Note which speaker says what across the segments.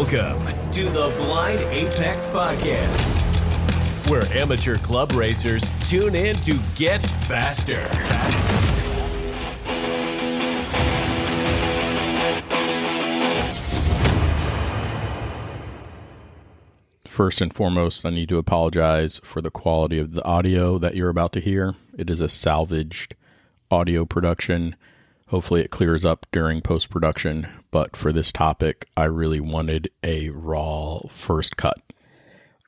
Speaker 1: Welcome to the Blind Apex Podcast, where amateur club racers tune in to get faster.
Speaker 2: First and foremost, I need to apologize for the quality of the audio that you're about to hear. It is a salvaged audio production. Hopefully it clears up during post-production, but for this topic, I really wanted a raw first cut.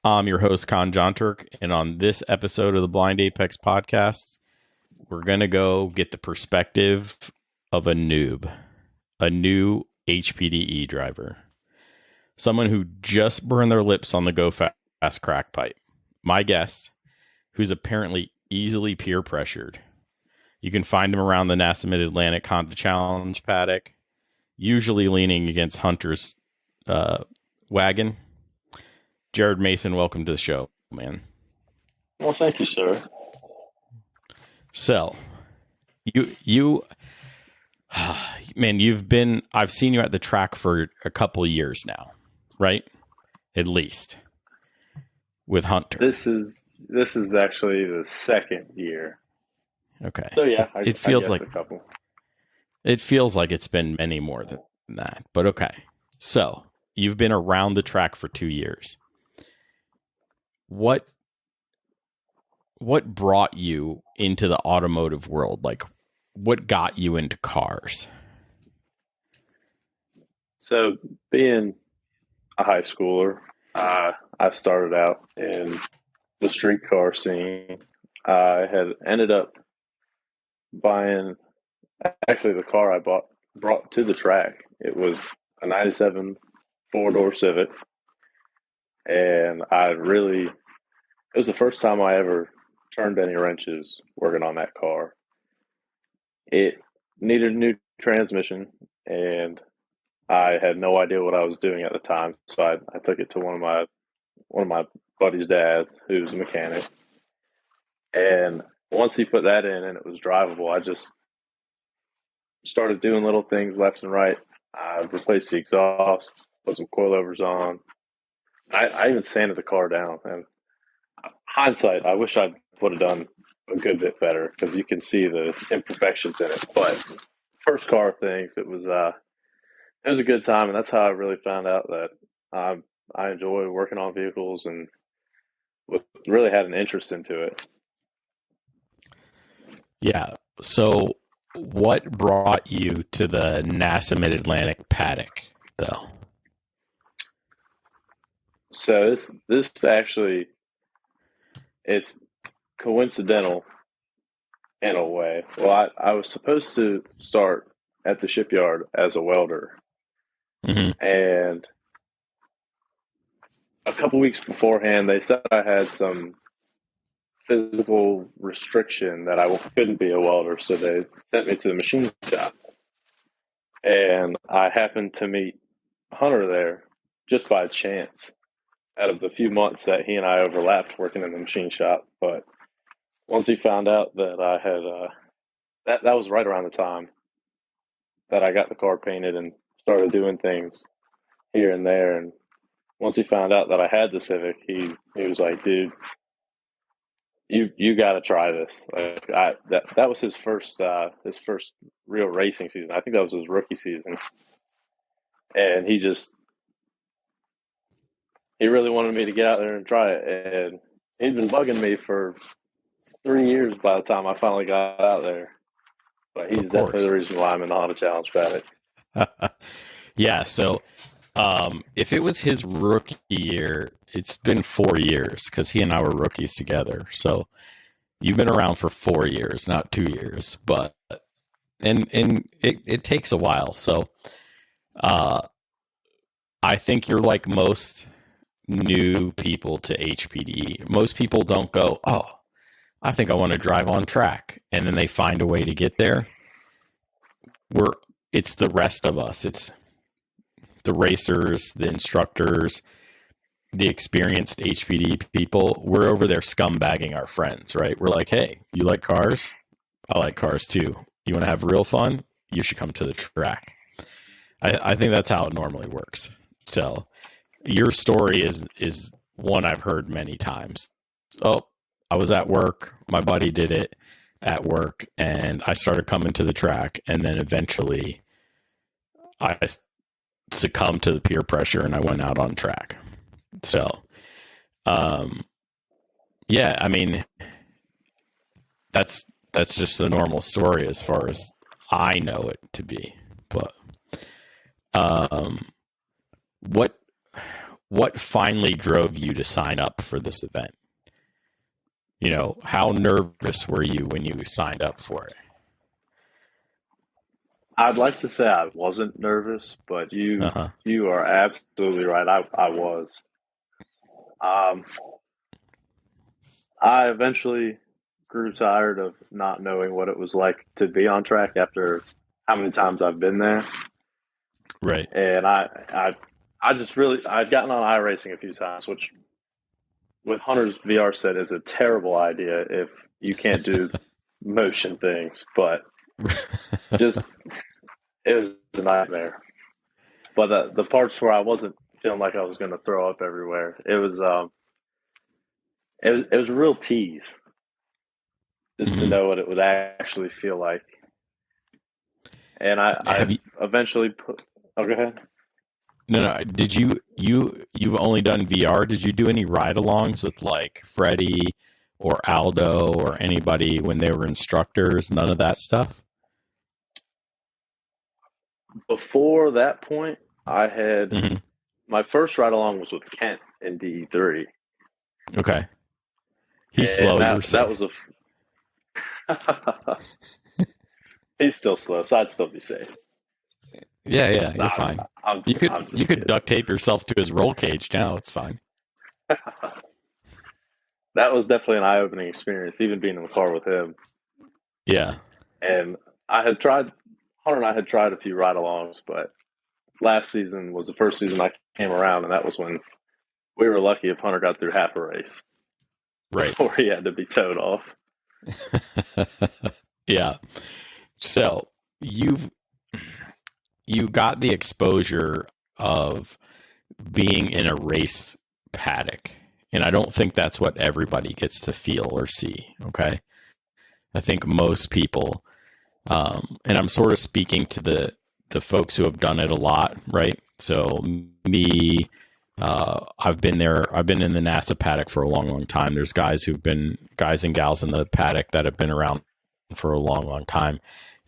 Speaker 2: I'm your host, Con Jonturk, and on this episode of the Blind Apex Podcast, we're going to go get the perspective of a noob, a new HPDE driver. Someone who just burned their lips on the Go Fast crack pipe. My guest, who's apparently easily peer pressured. You can find him around the NASA Mid-Atlantic Honda Challenge paddock, usually leaning against Hunter's wagon. Jared Mason, welcome to the show, man.
Speaker 3: Well, thank you, sir.
Speaker 2: So, man, I've seen you at the track for a couple of years now, right? At least with Hunter.
Speaker 3: This is actually the second year.
Speaker 2: Okay.
Speaker 3: So yeah,
Speaker 2: it feels like
Speaker 3: a couple.
Speaker 2: It feels like it's been many more than that, but okay. So you've been around the track for 2 years. What brought you into the automotive world? Like, what got you into cars?
Speaker 3: So being a high schooler, I started out in the street car scene. I had ended up buying actually the car I brought to the track. It was a 97 four-door Civic, and it was the first time I ever turned any wrenches working on that car. It needed a new transmission, and I had no idea what I was doing at the time, so I took it to one of my buddy's dad, who's a mechanic, and once he put that in and it was drivable, I just started doing little things left and right. I replaced the exhaust, put some coilovers on. I even sanded the car down. And hindsight, I wish I would have done a good bit better because you can see the imperfections in it. But first car things, it was a good time, and that's how I really found out that I enjoy working on vehicles and really had an interest into it.
Speaker 2: Yeah. So what brought you to the NASA Mid-Atlantic paddock, though?
Speaker 3: So this actually, it's coincidental in a way. Well, I was supposed to start at the shipyard as a welder.
Speaker 2: Mm-hmm.
Speaker 3: And a couple weeks beforehand, they said I had some physical restriction that I couldn't be a welder, so they sent me to the machine shop. And I happened to meet Hunter there just by chance out of the few months that he and I overlapped working in the machine shop. But once he found out that I had that was right around the time that I got the car painted and started doing things here and there. And once he found out that I had the Civic, he was like, dude, you got to try this. Like that was his first real racing season. I think that was his rookie season, and he really wanted me to get out there and try it. And he'd been bugging me for 3 years by the time I finally got out there. But he's definitely the reason why I'm in the Honda Challenge paddock.
Speaker 2: Yeah. So if it was his rookie year, it's been 4 years because he and I were rookies together. So you've been around for 4 years, not 2 years, but and it takes a while. So I think you're like most new people to HPDE. Most people don't go, oh, I think I want to drive on track, and then they find a way to get there. It's the rest of us. It's the racers, the instructors, the experienced HPD people. We're over there scumbagging our friends, right? We're like, hey, you like cars? I like cars too. You want to have real fun? You should come to the track. I think that's how it normally works. So your story is one I've heard many times. Oh, I was at work. My buddy did it at work, and I started coming to the track, and then eventually I succumbed to the peer pressure and I went out on track. So, yeah, I mean, that's just the normal story as far as I know it to be. But what finally drove you to sign up for this event? You know, how nervous were you when you signed up for it?
Speaker 3: I'd like to say I wasn't nervous, but you are absolutely right. I was. I eventually grew tired of not knowing what it was like to be on track after how many times I've been there.
Speaker 2: Right.
Speaker 3: And I'd gotten on iRacing a few times, which with Hunter's VR set is a terrible idea if you can't do motion things, but just it was a nightmare. But the parts where I wasn't feeling like I was going to throw up everywhere, it was a real tease just to know what it would actually feel like. And I eventually put. Oh, go ahead.
Speaker 2: No. Did you've only done VR? Did you do any ride-alongs with like Freddie or Aldo or anybody when they were instructors? None of that stuff?
Speaker 3: Before that point, I had my first ride-along was with Kent in DE3.
Speaker 2: Okay. He's slow.
Speaker 3: That was he's still slow, so I'd still be safe.
Speaker 2: Yeah, you're fine. You could duct tape yourself to his roll cage now. It's fine.
Speaker 3: That was definitely an eye-opening experience, even being in the car with him.
Speaker 2: Yeah.
Speaker 3: And Hunter and I had tried a few ride-alongs, but last season was the first season I came around, and that was when we were lucky if Hunter got through half a race.
Speaker 2: Right.
Speaker 3: Before he had to be towed off.
Speaker 2: Yeah. So you got the exposure of being in a race paddock. And I don't think that's what everybody gets to feel or see. Okay. I think most people, and I'm sort of speaking to the folks who have done it a lot, right? So me, I've been there. I've been in the NASA paddock for a long, long time. There's guys and gals in the paddock that have been around for a long, long time.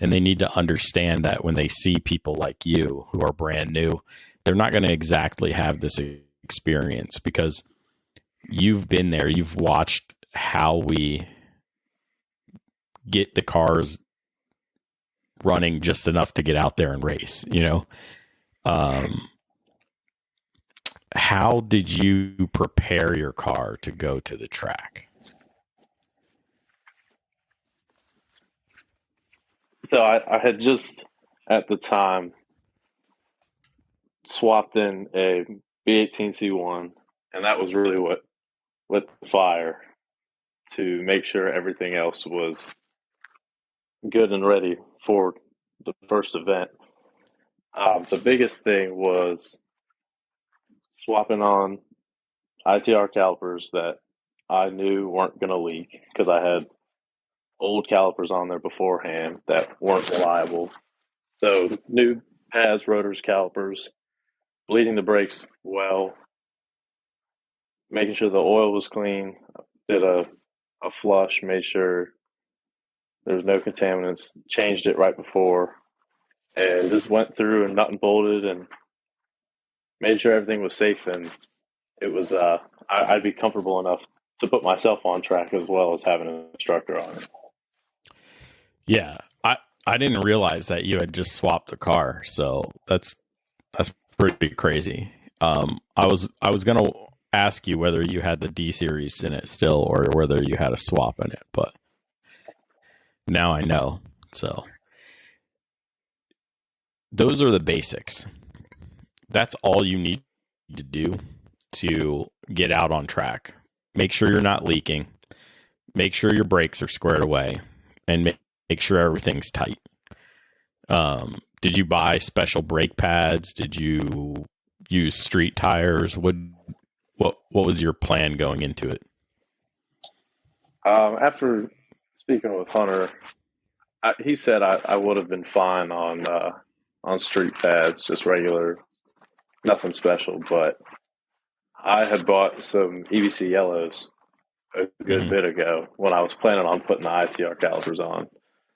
Speaker 2: And they need to understand that when they see people like you who are brand new, they're not going to exactly have this experience because you've been there. You've watched how we get the cars running just enough to get out there and race, you know? How did you prepare your car to go to the track?
Speaker 3: So I had just, at the time, swapped in a B18C1, and that was really what lit the fire to make sure everything else was good and ready for the first event. The biggest thing was swapping on ITR calipers that I knew weren't going to leak because I had old calipers on there beforehand that weren't reliable. So new pads, rotors, calipers, bleeding the brakes well, making sure the oil was clean, did a flush, made sure there was no contaminants, changed it right before, and just went through and nut and bolted and made sure everything was safe. And it was, I'd be comfortable enough to put myself on track as well as having an instructor on it.
Speaker 2: Yeah, I didn't realize that you had just swapped the car, so that's pretty crazy. I was gonna ask you whether you had the D series in it still, or whether you had a swap in it, but now I know. So those are the basics. That's all you need to do to get out on track. Make sure you're not leaking. Make sure your brakes are squared away, and make sure everything's tight. Did you buy special brake pads? Did you use street tires? What was your plan going into it?
Speaker 3: After speaking with Hunter, he said I would have been fine on street pads, just regular, nothing special. But I had bought some EBC yellows a good bit ago when I was planning on putting the ITR calipers on.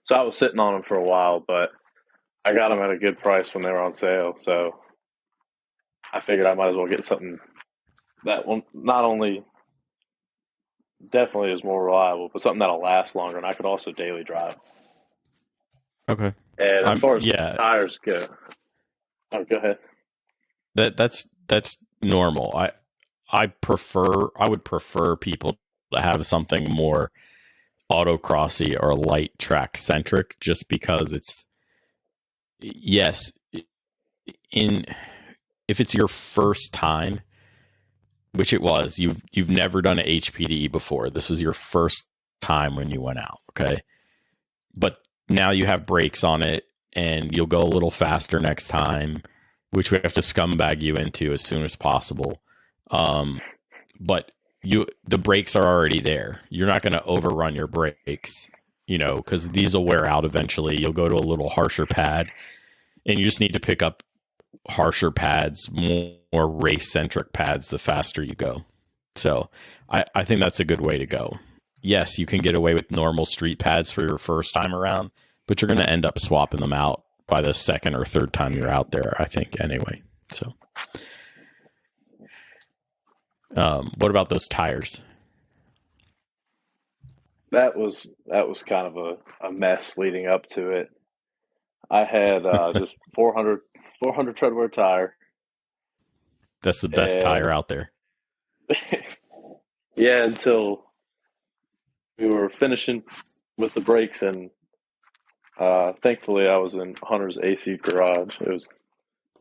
Speaker 3: So I was sitting on them for a while, but I got them at a good price when they were on sale. So I figured I might as well get something that will not only definitely is more reliable, but something that'll last longer, and I could also daily drive.
Speaker 2: Okay.
Speaker 3: And as far as tires go, go ahead.
Speaker 2: That's normal. I would prefer people to have something more autocrossy or light track centric, just because if it's your first time, which it was, you've never done an HPDE before. This was your first time when you went out, okay? But now you have brakes on it, and you'll go a little faster next time, which we have to scumbag you into as soon as possible. But the brakes are already there. You're not going to overrun your brakes, because these will wear out eventually. You'll go to a little harsher pad, and you just need to pick up harsher pads, more race-centric pads the faster you go. So I think that's a good way to go. Yes, you can get away with normal street pads for your first time around, but you're going to end up swapping them out by the second or third time you're out there, I think, anyway. So what about those tires?
Speaker 3: That was kind of a mess leading up to it. I had just 400 treadwear tire.
Speaker 2: That's the best tire out there.
Speaker 3: Yeah, until we were finishing with the brakes, and thankfully I was in Hunter's AC garage. It was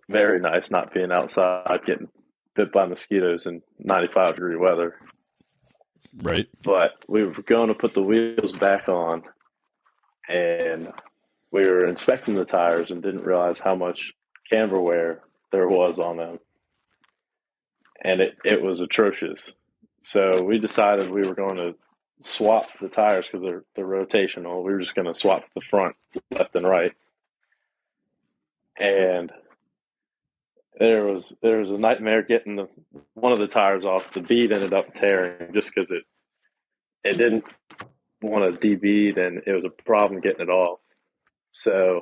Speaker 3: very nice not being outside getting bit by mosquitoes in 95-degree weather.
Speaker 2: Right.
Speaker 3: But we were going to put the wheels back on, and we were inspecting the tires and didn't realize how much camber wear there was on them. And it was atrocious. So we decided we were going to swap the tires because they're rotational. We were just going to swap the front left and right. And there was a nightmare getting one of the tires off. The bead ended up tearing just because it didn't want to de-bead, and it was a problem getting it off. So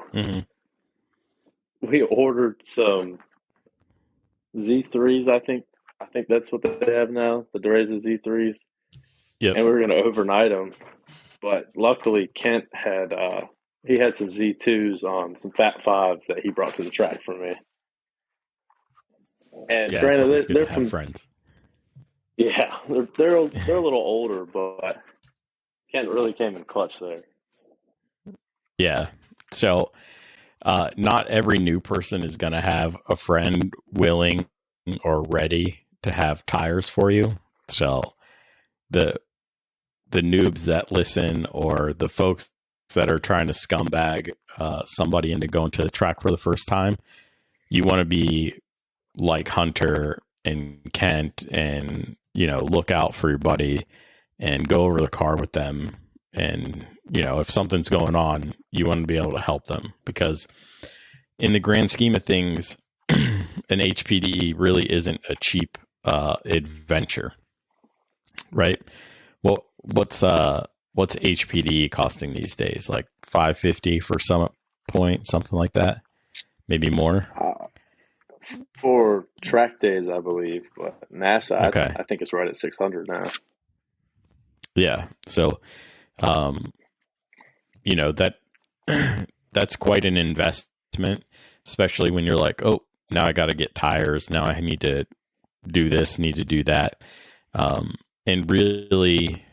Speaker 3: we ordered some Z3s. I think that's what they have now, the Dereza Z3s.
Speaker 2: Yep.
Speaker 3: And we were going to overnight them, but luckily Kent had he had some Z2s on some Fat Fives that he brought to the track for me. And granted, they're from
Speaker 2: friends.
Speaker 3: Yeah, they're a little older, but Kent really came in clutch there.
Speaker 2: Yeah. So not every new person is going to have a friend willing or ready to have tires for you. So the noobs that listen, or the folks that are trying to scumbag somebody into going to the track for the first time, you want to be like Hunter and Kent, and look out for your buddy and go over the car with them. And if something's going on, you want to be able to help them, because in the grand scheme of things, an HPDE really isn't a cheap adventure, right? Well, what's HPDE costing these days? Like $550 for Summit Point, something like that, maybe more.
Speaker 3: For track days, I believe, but NASA,
Speaker 2: okay.
Speaker 3: I think it's right at 600 now.
Speaker 2: Yeah, so that's quite an investment, especially when you're like, oh, now I got to get tires. Now I need to do this, need to do that. And really,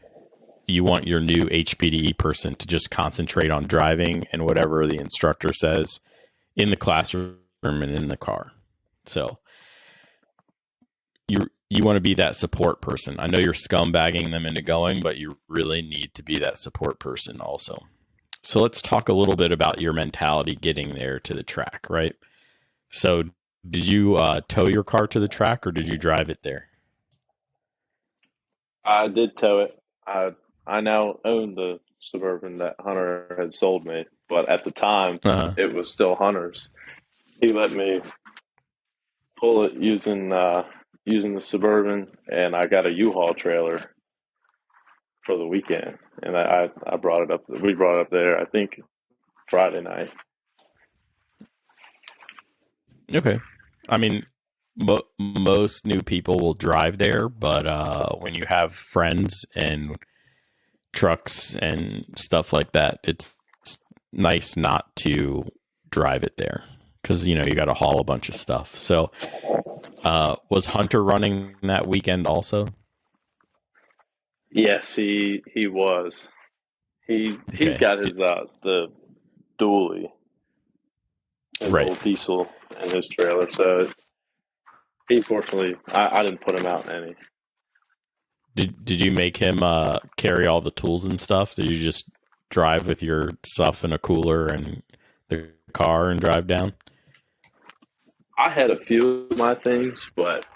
Speaker 2: you want your new HPDE person to just concentrate on driving and whatever the instructor says in the classroom and in the car. So you want to be that support person. I know you're scumbagging them into going, but you really need to be that support person also. So let's talk a little bit about your mentality getting there to the track, right? So did you tow your car to the track or did you drive it there?
Speaker 3: I did tow it. I now own the Suburban that Hunter had sold me, but at the time
Speaker 2: Uh-huh.
Speaker 3: it was still Hunter's. He let me pull it using the Suburban, and I got a U-Haul trailer for the weekend, and I brought it up. We brought it up there. I think Friday night.
Speaker 2: Okay. I mean, most new people will drive there, but when you have friends and trucks and stuff like that, it's nice not to drive it there because you got to haul a bunch of stuff. So, was Hunter running that weekend also?
Speaker 3: Yes, he was. He's
Speaker 2: Okay.
Speaker 3: got his the dually, his
Speaker 2: Right.
Speaker 3: old diesel in his trailer. So he fortunately, I didn't put him out in any.
Speaker 2: Did you make him carry all the tools and stuff? Did you just drive with your stuff in a cooler and the car and drive down?
Speaker 3: I had a few of my things, but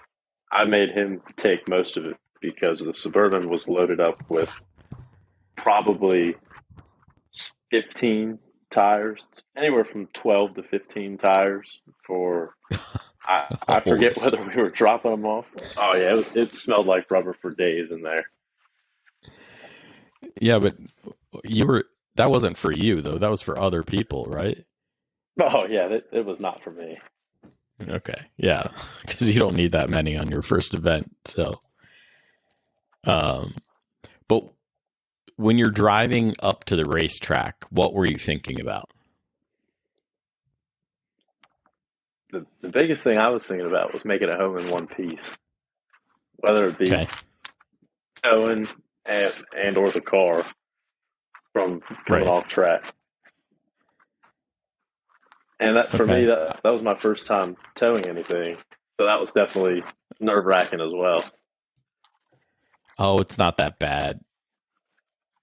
Speaker 3: I made him take most of it because the Suburban was loaded up with probably 15 tires, anywhere from 12 to 15 tires for. I forget
Speaker 2: Holy
Speaker 3: whether we were dropping them off. Oh yeah, it smelled like rubber for days in there.
Speaker 2: Yeah, but that wasn't for you though. That was for other people, right?
Speaker 3: Oh yeah, it was not for me.
Speaker 2: Okay. Yeah, cuz you don't need that many on your first event. So but when you're driving up to the racetrack, what were you thinking about?
Speaker 3: The biggest thing I was thinking about was making it home in one piece, whether it be
Speaker 2: Okay.
Speaker 3: towing and or the car from coming
Speaker 2: Right.
Speaker 3: off track. And that for me,
Speaker 2: Okay.
Speaker 3: that was my first time towing anything, so that was definitely nerve wracking as well.
Speaker 2: Oh, it's not that bad.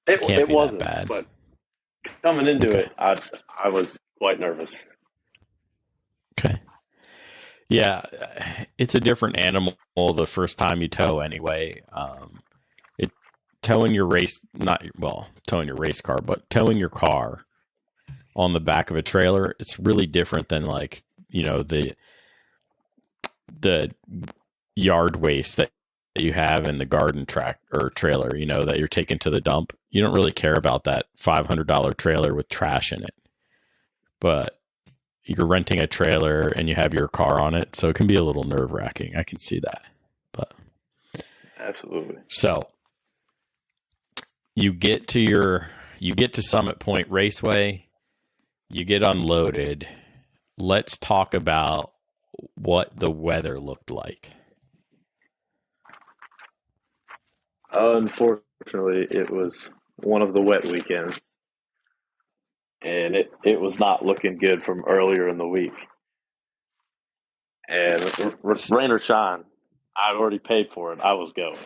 Speaker 3: It
Speaker 2: Can't be that
Speaker 3: wasn't,
Speaker 2: bad.
Speaker 3: but coming into
Speaker 2: Okay.
Speaker 3: it, I was quite nervous.
Speaker 2: Okay. Yeah, it's a different animal the first time you tow anyway. It towing your race not well, towing your race car, but towing your car on the back of a trailer, it's really different than like, the yard waste that you have in the garden track or trailer, that you're taking to the dump. You don't really care about that $500 trailer with trash in it. But you're renting a trailer and you have your car on it, so it can be a little nerve-wracking. I can see that. But
Speaker 3: Absolutely.
Speaker 2: so you get to Summit Point Raceway, you get unloaded. Let's talk about what the weather looked like.
Speaker 3: Unfortunately, it was one of the wet weekends, and it was not looking good from earlier in the week. And rain or shine, I'd already paid for it. I was going.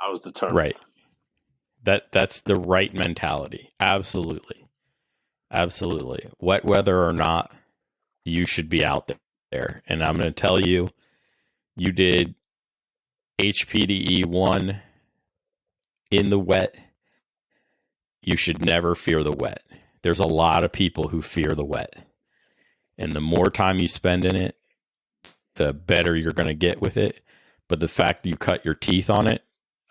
Speaker 3: I was determined.
Speaker 2: Right. That's the right mentality. Absolutely. Absolutely. Wet weather or not, you should be out there. And I'm going to tell you, you did HPDE 1 in the wet. You should never fear the wet. There's a lot of people who fear the wet. And the more time you spend in it, the better you're going to get with it. But the fact you cut your teeth on it,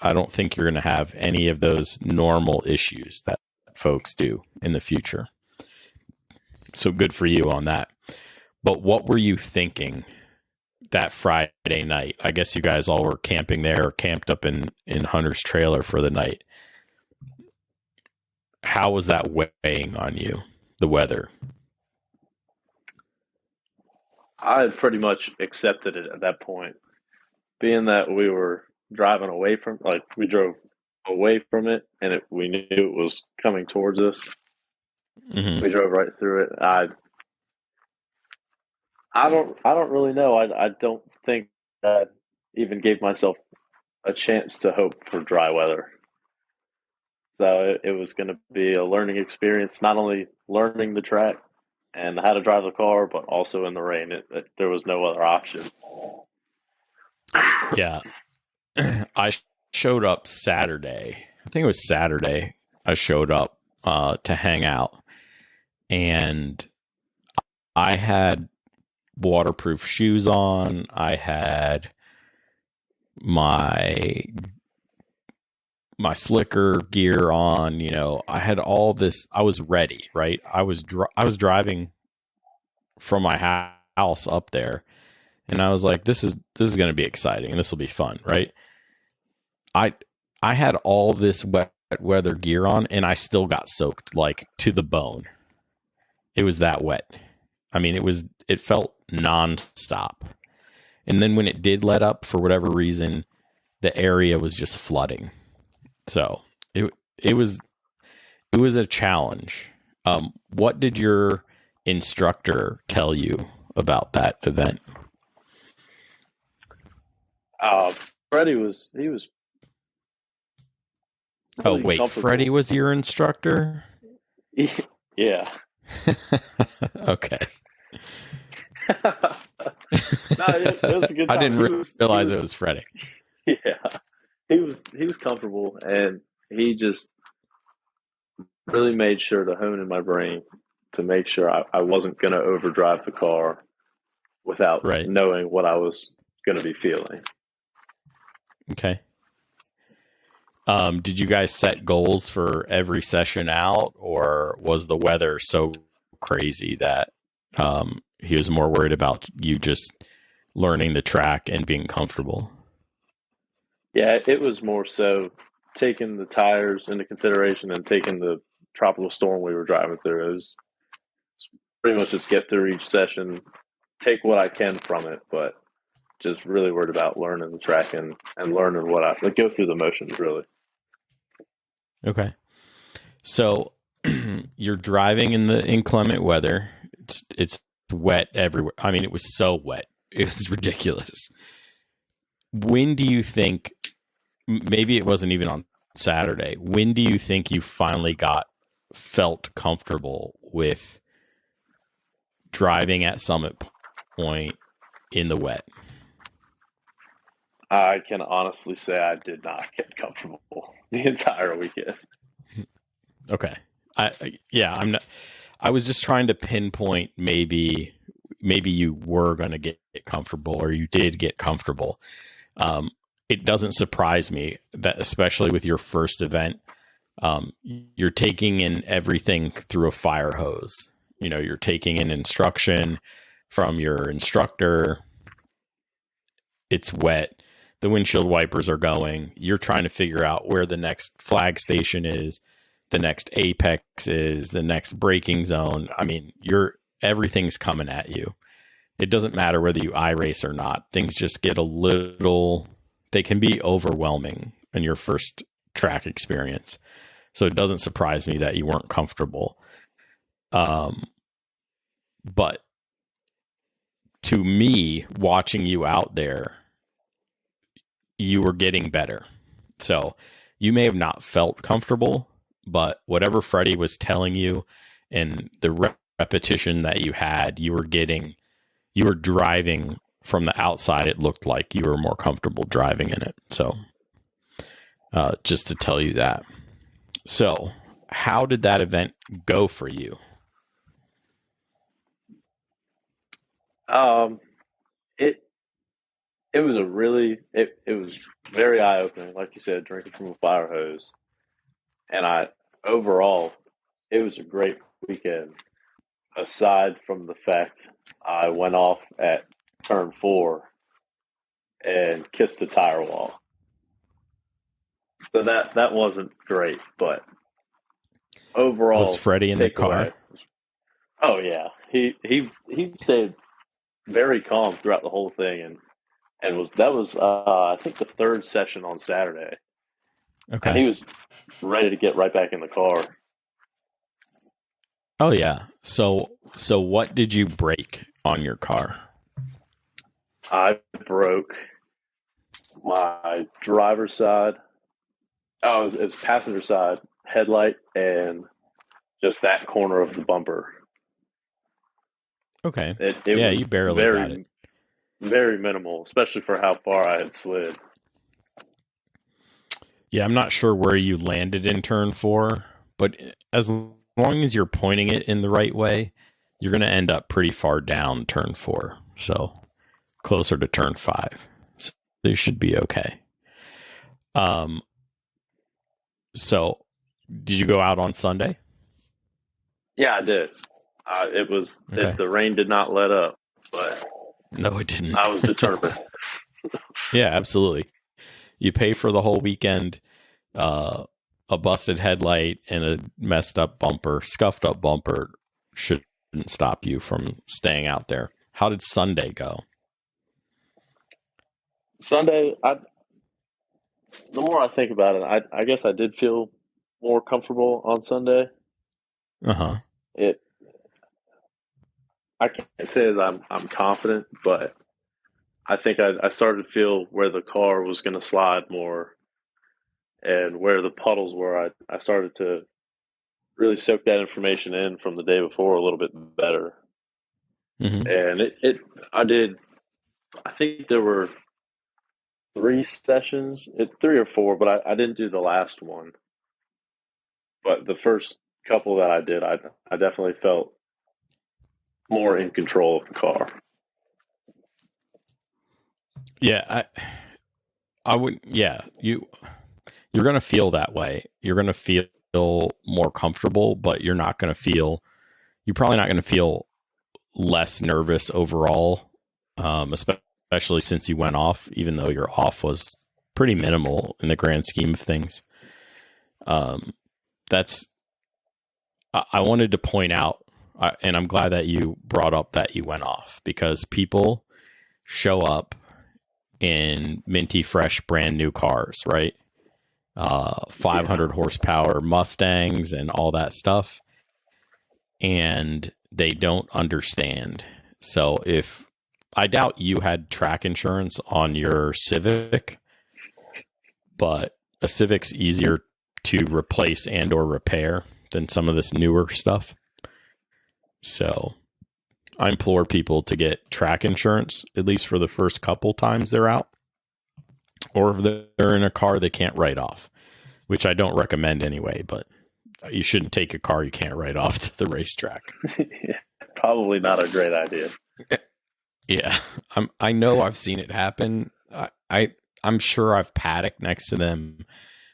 Speaker 2: I don't think you're going to have any of those normal issues that folks do in the future. So good for you on that. But what were you thinking that Friday night? I guess you guys all were camping there or camped up in Hunter's trailer for the night. How was that weighing on you, the weather?
Speaker 3: I had pretty much accepted it at that point, being that we were driving away from, like, we drove away from it, and we knew it was coming towards us.
Speaker 2: Mm-hmm.
Speaker 3: We drove right through it. I don't really know. I don't think I even gave myself a chance to hope for dry weather. So it was going to be a learning experience, not only learning the track, and how to drive the car, but also in the rain. There was no other option.
Speaker 2: Yeah. I showed up Saturday. I think it was Saturday. I showed up to hang out, and I had waterproof shoes on. I had my slicker gear on. You know, I had all this. I was ready, right? I was driving from my house up there, and I was like, "This is going to be exciting, and this will be fun, right?" I had all this wet weather gear on, and I still got soaked like to the bone. It was that wet. I mean, it felt nonstop. And then when it did let up, for whatever reason, the area was just flooding. So it was a challenge. What did your instructor tell you about that event?
Speaker 3: Freddie was
Speaker 2: Oh, wait, Freddie was your instructor?
Speaker 3: Yeah.
Speaker 2: Okay.
Speaker 3: No, it was a good time.
Speaker 2: I didn't realize it was Freddie.
Speaker 3: Yeah. He was comfortable, and he just really made sure to hone in my brain to make sure I wasn't going to overdrive the car without knowing what I was going to be feeling.
Speaker 2: Okay. Did you guys set goals for every session out, or was the weather so crazy that he was more worried about you just learning the track and being comfortable?
Speaker 3: Yeah, it was more so taking the tires into consideration and taking the tropical storm we were driving through. It was pretty much just get through each session, take what I can from it, but just really worried about learning the track and learning what go through the motions, really.
Speaker 2: Okay. So you're driving in the inclement weather. It's wet everywhere. I mean, it was so wet. It was ridiculous. When do you think, maybe it wasn't even on Saturday, when do you think you finally felt comfortable with driving at Summit Point in the wet?
Speaker 3: I can honestly say I did not get comfortable the entire weekend.
Speaker 2: Okay. I'm not. I was just trying to pinpoint maybe you were going to get comfortable, or you did get comfortable. It doesn't surprise me that, especially with your first event, you're taking in everything through a fire hose. You know, you're taking in instruction from your instructor. It's wet. The windshield wipers are going. You're trying to figure out where the next flag station is, the next apex is, the next braking zone. I mean, everything's coming at you. It doesn't matter whether you iRace or not. Things just get they can be overwhelming in your first track experience. So it doesn't surprise me that you weren't comfortable. But to me, watching you out there, you were getting better. So you may have not felt comfortable, but whatever Freddie was telling you and the repetition that you had, you were driving from the outside. It looked like you were more comfortable driving in it. So just to tell you that. So how did that event go for you?
Speaker 3: It was it was very eye opening, like you said, drinking from a fire hose. And overall, it was a great weekend. Aside from the fact I went off at turn 4 and kissed the tire wall. So that wasn't great, but overall,
Speaker 2: was Freddie in the car?
Speaker 3: Oh yeah, he stayed very calm throughout the whole thing, and was I think the third session on Saturday.
Speaker 2: Okay,
Speaker 3: and he was ready to get right back in the car.
Speaker 2: Oh yeah. So what did you break on your car?
Speaker 3: I broke my driver's side. Oh, it was passenger side headlight and just that corner of the bumper.
Speaker 2: Okay.
Speaker 3: It
Speaker 2: Yeah,
Speaker 3: was
Speaker 2: you barely got it.
Speaker 3: very minimal, especially for how far I had slid.
Speaker 2: Yeah, I'm not sure where you landed in turn 4, but as long as you're pointing it in the right way, you're going to end up pretty far down turn 4. So closer to turn 5. So you should be okay. So did you go out on Sunday?
Speaker 3: Yeah, I did.
Speaker 2: Okay.
Speaker 3: The rain did not let up, but
Speaker 2: No, it didn't.
Speaker 3: I was determined.
Speaker 2: Yeah, absolutely. You pay for the whole weekend, a busted headlight and a messed up bumper, scuffed up bumper shouldn't stop you from staying out there. How did Sunday go?
Speaker 3: Sunday, the more I think about it, I guess I did feel more comfortable on Sunday.
Speaker 2: Uh-huh.
Speaker 3: I can't say that I'm confident, but I think I started to feel where the car was going to slide more and where the puddles were. I started to really soak that information in from the day before a little bit better.
Speaker 2: Mm-hmm.
Speaker 3: And I think there were 3 sessions, 3 or 4, but I didn't do the last one. But the first couple that I did, I definitely felt more in control of the car.
Speaker 2: Yeah, I wouldn't. Yeah, you're going to feel that way. You're going to feel more comfortable, but you're probably not going to feel less nervous overall, especially since you went off, even though your off was pretty minimal in the grand scheme of things. I wanted to point out, and I'm glad that you brought up that you went off, because people show up in minty fresh brand new cars, right? 500 horsepower Mustangs and all that stuff, and they don't understand. So if I doubt you had track insurance on your Civic, but a Civic's easier to replace and or repair than some of this newer stuff. So I implore people to get track insurance, at least for the first couple times they're out, or if they're in a car they can't write off, which I don't recommend anyway, but you shouldn't take a car you can't write off to the racetrack.
Speaker 3: Probably not a great idea.
Speaker 2: Yeah, I know I've seen it happen. I'm sure I've paddocked next to them.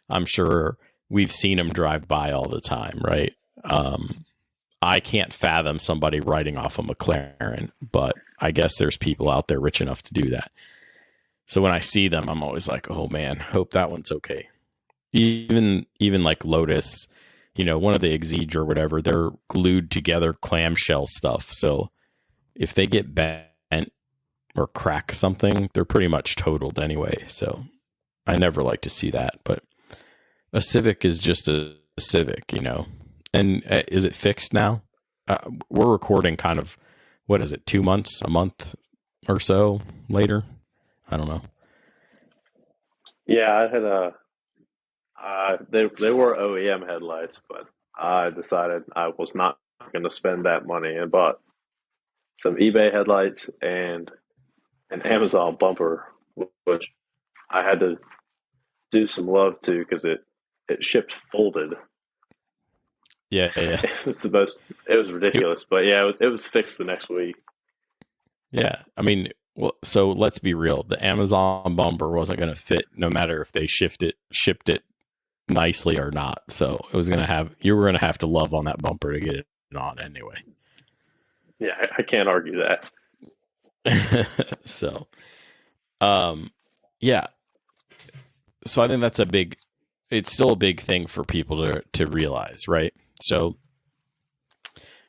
Speaker 2: I'm sure we've seen them drive by all the time, right? I can't fathom somebody writing off a McLaren, but I guess there's people out there rich enough to do that. So when I see them, I'm always like, oh man, hope that one's okay. Even like Lotus, one of the Exige or whatever, they're glued together clamshell stuff. So if they get bent or crack something, they're pretty much totaled anyway. So I never like to see that. But a Civic is just a Civic, And is it fixed now? We're recording kind of, what is it, 2 months, a month or so later? I don't know.
Speaker 3: Yeah, I had they were OEM headlights, but I decided I was not going to spend that money and bought some eBay headlights and an Amazon bumper, which I had to do some love to because it shipped folded.
Speaker 2: Yeah.
Speaker 3: It was ridiculous, but yeah, it was fixed the next week.
Speaker 2: Yeah, I mean, well, so let's be real. The Amazon bumper wasn't going to fit no matter if they shipped it nicely or not. So you were going to have to love on that bumper to get it on anyway.
Speaker 3: Yeah, I can't argue that.
Speaker 2: So, yeah. So I think that's it's still a big thing for people to realize, right? So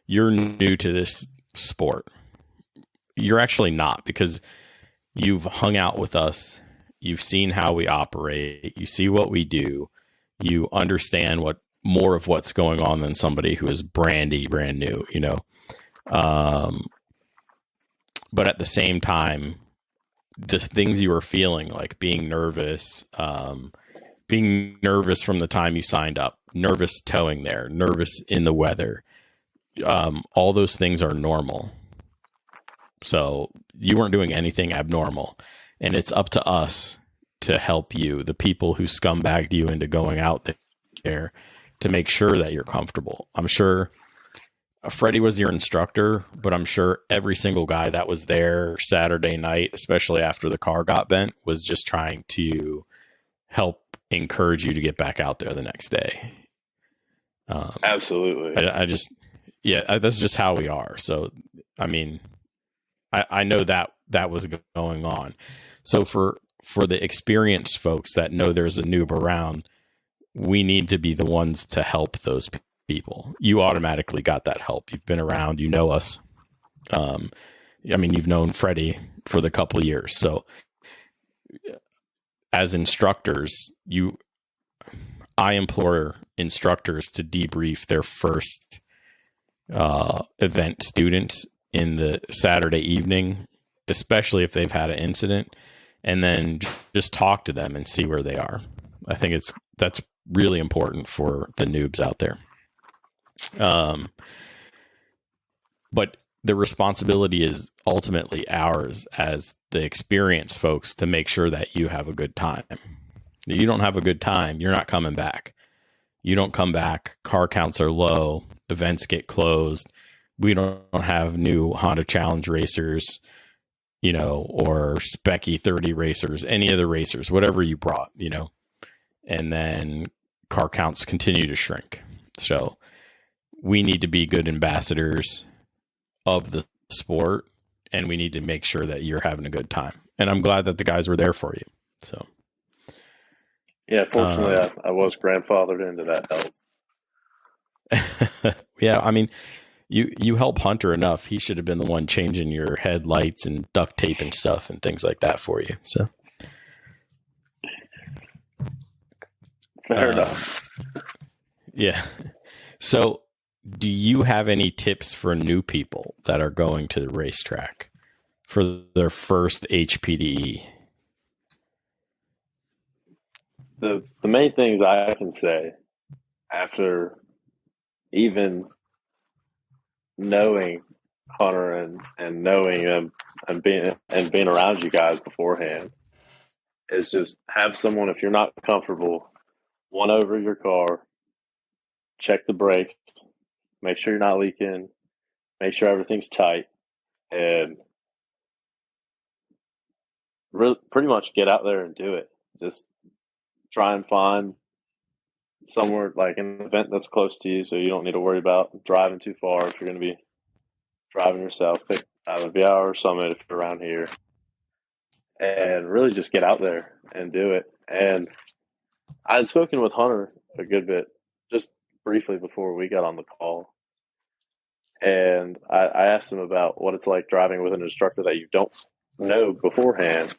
Speaker 2: you're new to this sport. You're actually not, because you've hung out with us. You've seen how we operate. You see what we do. You understand more of what's going on than somebody who is brand new, but at the same time, the things you were feeling, like being nervous from the time you signed up, nervous towing there, nervous in the weather, all those things are normal. So you weren't doing anything abnormal. And it's up to us to help you, the people who scumbagged you into going out there, to make sure that you're comfortable. I'm sure Freddie was your instructor, but I'm sure every single guy that was there Saturday night, especially after the car got bent, was just trying to help encourage you to get back out there the next day.
Speaker 3: Absolutely.
Speaker 2: That's just how we are. So, I mean, I know that was going on. So for the experienced folks that know there's a noob around, we need to be the ones to help those people. You automatically got that help. You've been around, you know us. You've known Freddie for the couple years. So as instructors, I implore instructors to debrief their first event students in the Saturday evening, especially if they've had an incident, and then just talk to them and see where they are. I think that's really important for the noobs out there. But the responsibility is ultimately ours as the experienced folks to make sure that you have a good time. If you don't have a good time, you're not coming back. You don't come back. Car counts are low. Events get closed. We don't have new Honda Challenge racers, or Specky 30 racers, any of the racers, whatever you brought, and then car counts continue to shrink. So we need to be good ambassadors of the sport, and we need to make sure that you're having a good time. And I'm glad that the guys were there for you. So,
Speaker 3: yeah, fortunately, I was grandfathered into that help.
Speaker 2: Yeah, I mean, you help Hunter enough. He should have been the one changing your headlights and duct tape and stuff and things like that for you. So,
Speaker 3: fair enough.
Speaker 2: Yeah. So, do you have any tips for new people that are going to the racetrack for their first HPDE?
Speaker 3: The main things I can say after even knowing Hunter and knowing him and being around you guys beforehand is just have someone, if you're not comfortable, one over your car, check the brakes, make sure you're not leaking, make sure everything's tight, and pretty much get out there and do it. Just try and find somewhere like an event that's close to you so you don't need to worry about driving too far if you're going to be driving yourself. Pick either VR or Summit if you're around here. And really just get out there and do it. And I had spoken with Hunter a good bit, just briefly before we got on the call. And I asked him about what it's like driving with an instructor that you don't know beforehand.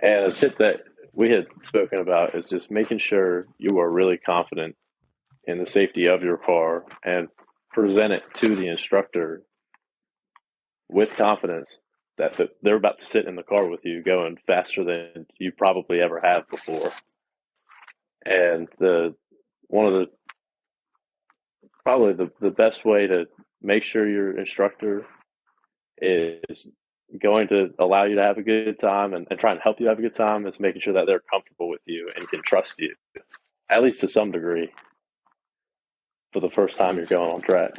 Speaker 3: And a tip that we had spoken about is just making sure you are really confident in the safety of your car and present it to the instructor with confidence that they're about to sit in the car with you going faster than you probably ever have before. And probably the best way to make sure your instructor is going to allow you to have a good time and try and help you have a good time is making sure that they're comfortable with you and can trust you, at least to some degree, for the first time you're going on track.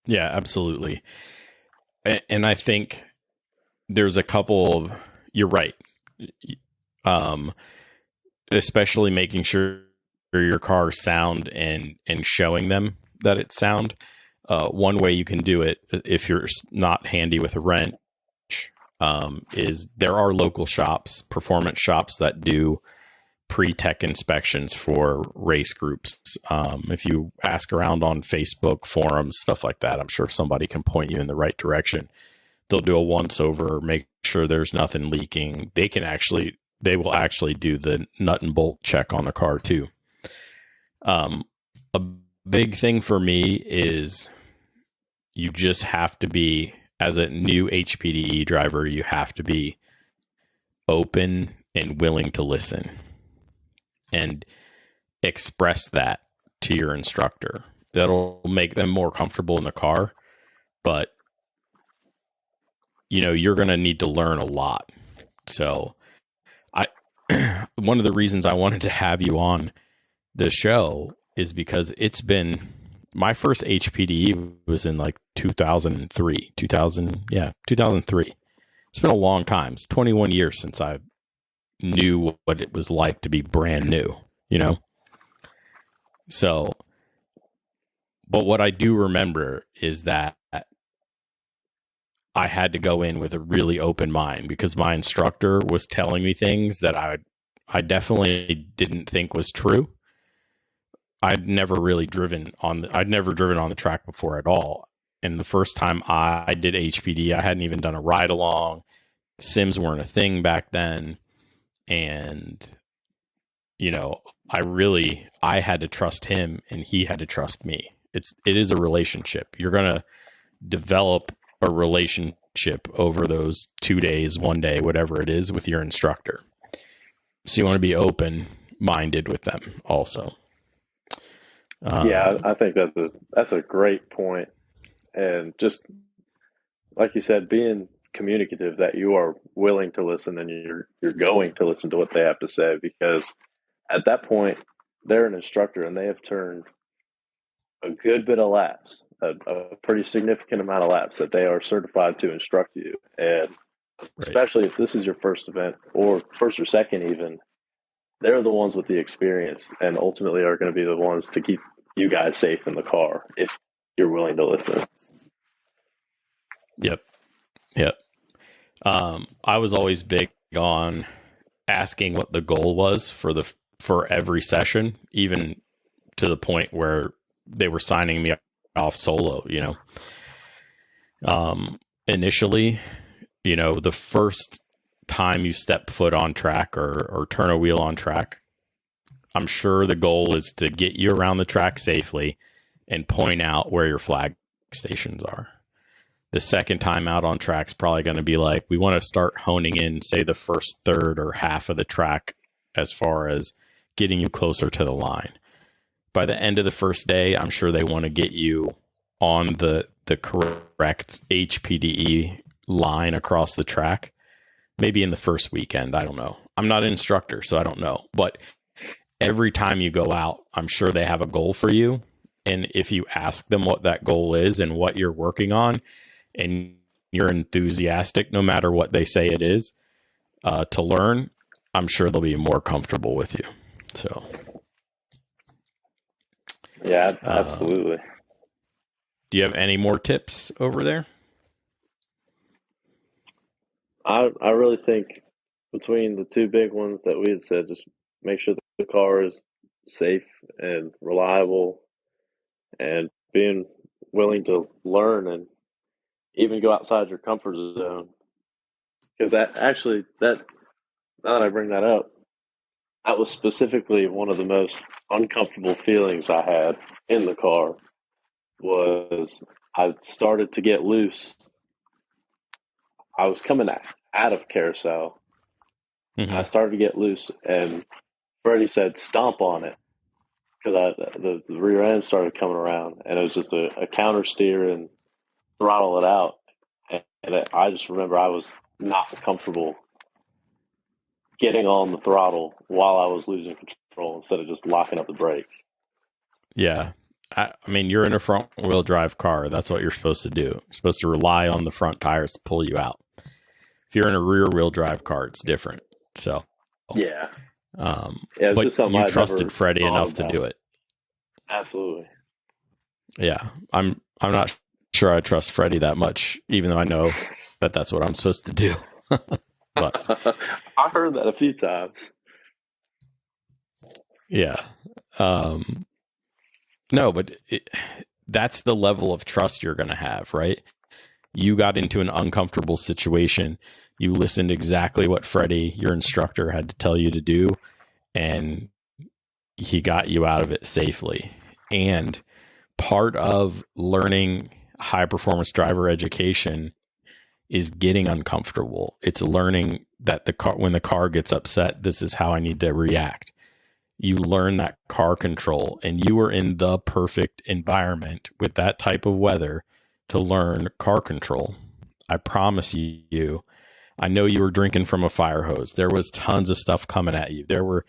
Speaker 2: Yeah, absolutely. And I think there's a couple of, you're right. Especially making sure your car is sound and showing them that it's sound. One way you can do it, if you're not handy with a wrench, is there are local shops, performance shops that do pre-tech inspections for race groups. If you ask around on Facebook forums, stuff like that, I'm sure somebody can point you in the right direction. They'll do a once over, make sure there's nothing leaking. They will actually do the nut and bolt check on the car too. A big thing for me is you just have to be, as a new HPDE driver, you have to be open and willing to listen and express that to your instructor. That'll make them more comfortable in the car, but you're going to need to learn a lot. So I, one of the reasons I wanted to have you on the show is because it's been, my first HPDE was in like 2003. It's been a long time. It's 21 years since I knew what it was like to be brand new, So, but what I do remember is that I had to go in with a really open mind because my instructor was telling me things that I definitely didn't think was true. I'd never driven on the track before at all. And the first time I did HPD, I hadn't even done a ride along. Sims weren't a thing back then. And, I had to trust him and he had to trust me. It is a relationship. You're going to develop a relationship over those 2 days, 1 day, whatever it is with your instructor. So you want to be open-minded with them also.
Speaker 3: Yeah, I think that's a great point. And just like you said, being communicative, that you are willing to listen and you're going to listen to what they have to say, because at that point they're an instructor and they have turned a good bit of laps, a pretty significant amount of laps that they are certified to instruct you. And especially if this is your first event or first or second even, they're the ones with the experience and ultimately are going to be the ones to keep you guys safe in the car if you're willing to listen.
Speaker 2: Yep. I was always big on asking what the goal was for every session, even to the point where they were signing me off solo, initially, the first time you step foot on track or turn a wheel on track, I'm sure the goal is to get you around the track safely and point out where your flag stations are. The second time out on track's probably going to be like, we want to start honing in, say, the first third or half of the track as far as getting you closer to the line. By the end of the first day, I'm sure they want to get you on the correct HPDE line across the track. Maybe in the first weekend, I don't know. I'm not an instructor, so I don't know. But every time you go out, I'm sure they have a goal for you. And if you ask them what that goal is and what you're working on, and you're enthusiastic, no matter what they say it is, to learn, I'm sure they'll be more comfortable with you. So,
Speaker 3: yeah, absolutely.
Speaker 2: Do you have any more tips over there?
Speaker 3: I really think between the two big ones that we had said, just make sure the car is safe and reliable, and being willing to learn and even go outside your comfort zone. Because now that I bring that up, that was specifically one of the most uncomfortable feelings I had in the car. Was I started to get loose. I was coming out of carousel. Mm-hmm. I started to get loose, and Freddie said, "Stomp on it," because the rear end started coming around, and it was just a counter steer and throttle it out. And I just remember I was not comfortable getting on the throttle while I was losing control instead of just locking up the brakes.
Speaker 2: Yeah. I mean, you're in a front wheel drive car. That's what you're supposed to do. You're supposed to rely on the front tires to pull you out. If you're in a rear wheel drive car, it's different. So,
Speaker 3: yeah.
Speaker 2: But you trusted Freddie enough to do it.
Speaker 3: Absolutely.
Speaker 2: Yeah. I'm not sure I trust Freddie that much, even though I know that that's what I'm supposed to do. But
Speaker 3: I heard that a few times.
Speaker 2: Yeah. No, but that's the level of trust you're going to have, right? You got into an uncomfortable situation. You listened exactly what Freddie, your instructor, had to tell you to do, and he got you out of it safely. And part of learning high performance driver education is getting uncomfortable. It's learning that when the car gets upset, this is how I need to react. You learn that car control, and you were in the perfect environment with that type of weather to learn car control. I promise you, I know you were drinking from a fire hose. There was tons of stuff coming at you. There were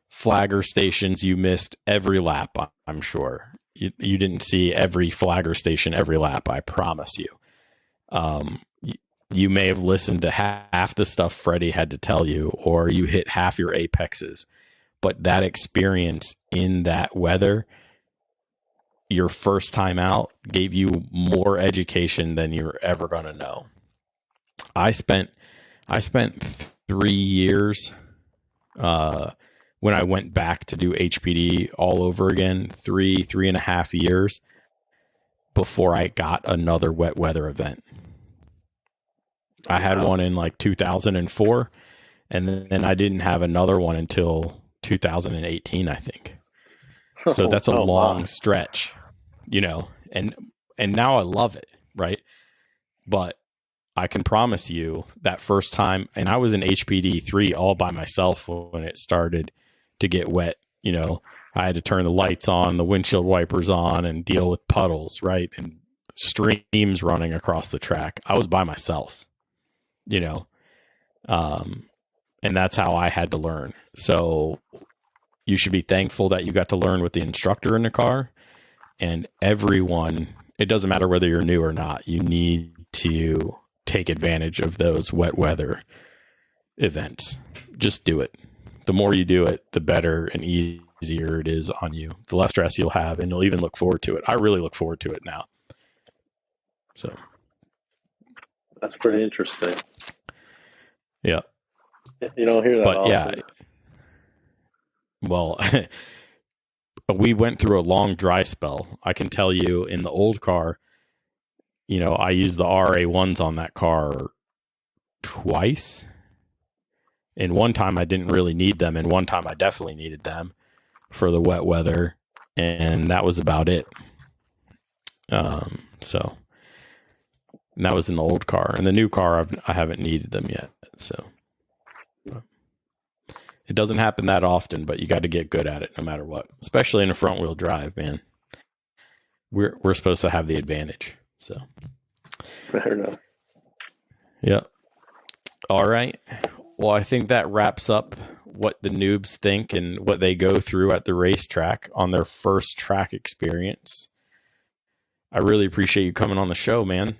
Speaker 2: flagger stations you missed every lap, I'm sure. You didn't see every flagger station every lap, I promise you. You may have listened to half the stuff Freddie had to tell you, or you hit half your apexes. But that experience in that weather, your first time out, gave you more education than you're ever going to know. I spent 3 years when I went back to do HPD all over again, 3.5 years before I got another wet weather event. I had one in like 2004, and then I didn't have another one until 2018, I think. So that's a long stretch, you know, and now I love it, right? But I can promise you that first time, and I was in HPD 3 all by myself when it started to get wet. You know, I had to turn the lights on, the windshield wipers on, and deal with puddles, right? And streams running across the track. I was by myself, you know, and that's how I had to learn. So you should be thankful that you got to learn with the instructor in the car. And everyone, it doesn't matter whether you're new or not, you need to take advantage of those wet weather events. Just do it. The more you do it, the better and easier it is on you. The less stress you'll have, and you'll even look forward to it. I really look forward to it now. So
Speaker 3: that's pretty interesting.
Speaker 2: Yeah.
Speaker 3: You don't hear that
Speaker 2: but
Speaker 3: often.
Speaker 2: Yeah. Well, we went through a long dry spell. I can tell you in the old car, you know, I used the RA1s on that car twice. And one time I didn't really need them, and one time I definitely needed them for the wet weather, and that was about it. So and that was in the old car. In the new car, I haven't needed them yet. So it doesn't happen that often, but you got to get good at it no matter what, especially in a front wheel drive, man. We're supposed to have the advantage. So
Speaker 3: fair enough.
Speaker 2: Yeah. All right. Well, I think that wraps up what the noobs think and what they go through at the racetrack on their first track experience. I really appreciate you coming on the show, man.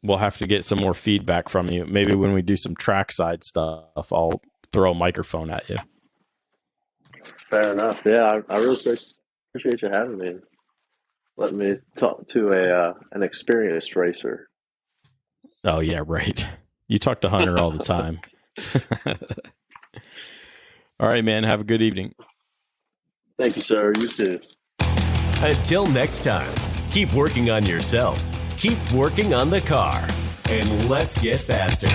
Speaker 2: We'll have to get some more feedback from you. Maybe when we do some trackside stuff, I'll throw a microphone at you.
Speaker 3: Fair enough. Yeah, I really appreciate you having me. Let me talk to an experienced racer.
Speaker 2: Oh, yeah, right. You talk to Hunter all the time. All right, man. Have a good evening.
Speaker 3: Thank you, sir. You too.
Speaker 1: Until next time, keep working on yourself, keep working on the car, and let's get faster.